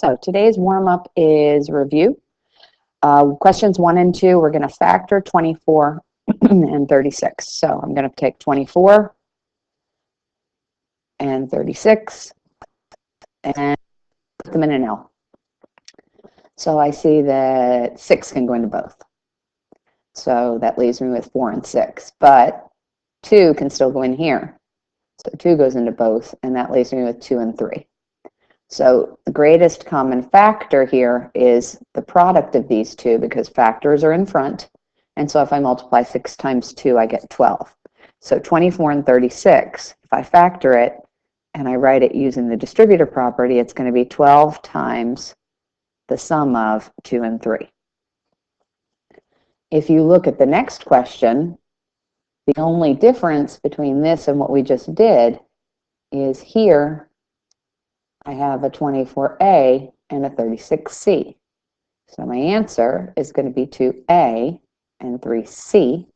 So today's warm-up is review. Questions 1 and 2, we're going to factor 24 and 36. So I'm going to take 24 and 36 and put them in an L. So I see that 6 can go into both. So that leaves me with 4 and 6. But 2 can still go in here. So 2 goes into both, and that leaves me with 2 and 3. So the greatest common factor here is the product of these two, because factors are in front. And so if I multiply 6 times 2, I get 12. So 24 and 36, if I factor it and I write it using the distributor property, it's going to be 12 times the sum of 2 and 3. If you look at the next question, the only difference between this and what we just did is here I have a 24A and a 36C. So my answer is going to be 2A and 3C.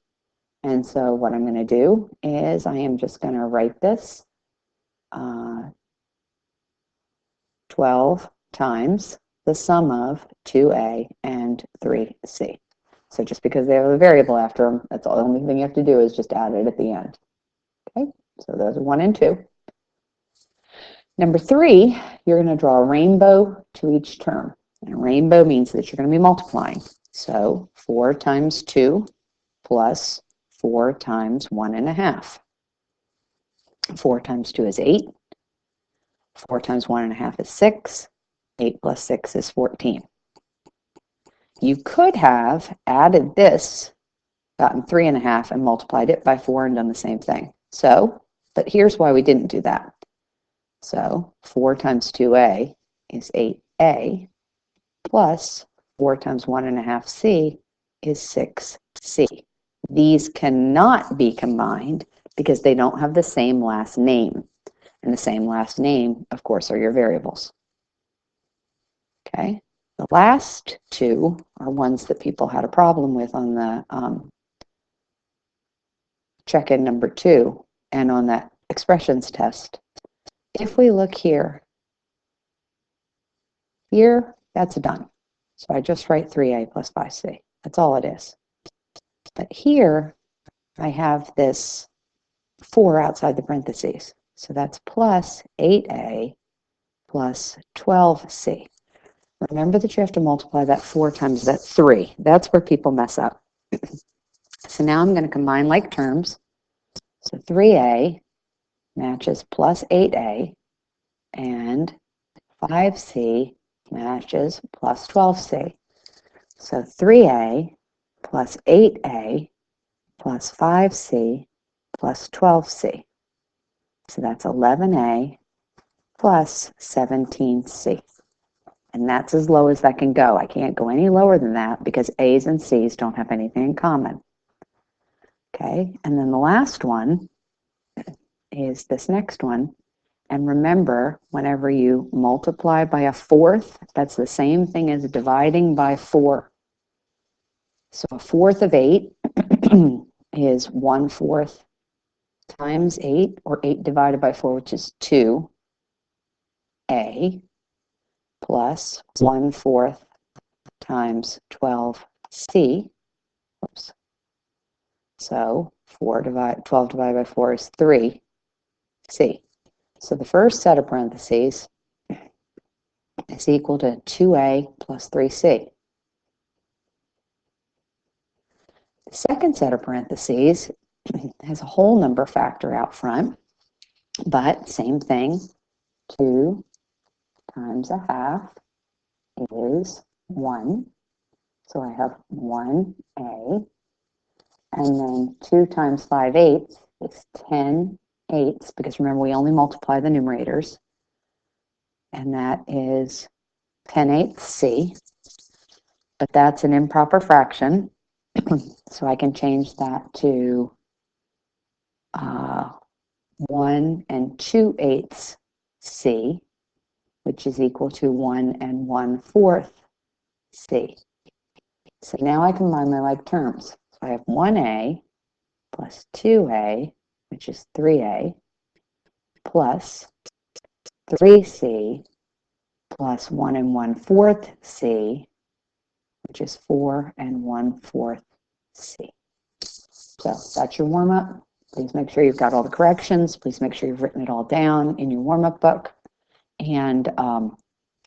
And so what I'm going to do is I am just going to write this 12 times the sum of 2A and 3C. So just because they have a variable after them, that's all. The only thing you have to do is just add it at the end. Okay, so those are 1 and 2. Number 3, you're going to draw a rainbow to each term. And a rainbow means that you're going to be multiplying. So 4 times 2 plus 4 times 1.5. 4 times 2 is 8. 4 times 1.5 is 6. 8 plus 6 is 14. You could have added this, gotten 3.5, and multiplied it by 4 and done the same thing. So, but here's why we didn't do that. So 4 times 2A is 8A plus 4 times 1.5C is 6C. These cannot be combined because they don't have the same last name. And the same last name, of course, are your variables. Okay, the last two are ones that people had a problem with on the check-in number 2 and on that expressions test. If we look here, that's done. So I just write 3A plus 5C. That's all it is. But here, I have this 4 outside the parentheses. So that's plus 8A plus 12C. Remember that you have to multiply that 4 times that 3. That's where people mess up. So now I'm going to combine like terms. So 3A matches plus 8A, and 5C matches plus 12C. So 3A plus 8A plus 5C plus 12C. So that's 11A plus 17C. And that's as low as that can go. I can't go any lower than that because A's and C's don't have anything in common. Okay, and then the last one is this next one. And remember, whenever you multiply by a fourth, that's the same thing as dividing by 4. So a fourth of 8 is 1/4 times 8, or 8 divided by 4, which is 2A, plus 1/4 times 12C. Oops. So 12 divided by 4 is 3C. So the first set of parentheses is equal to 2A plus 3C. The second set of parentheses has a whole number factor out front, but same thing, 2 times 1/2 is 1. So I have 1A, and then 2 times 5/8 is 10/8, because remember we only multiply the numerators, and that is 10/8C, but that's an improper fraction, so I can change that to 1 2/8 C, which is equal to 1 1/4 C. So now I combine my like terms. So I have 1A plus 2A, which is 3A, plus 3C plus 1 1/4 C, which is 4 1/4 C. So that's your warm-up. Please make sure you've got all the corrections. Please make sure you've written it all down in your warm-up book. And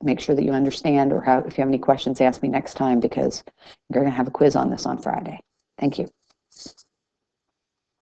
make sure that you understand, or if you have any questions, ask me next time, because we're going to have a quiz on this on Friday. Thank you.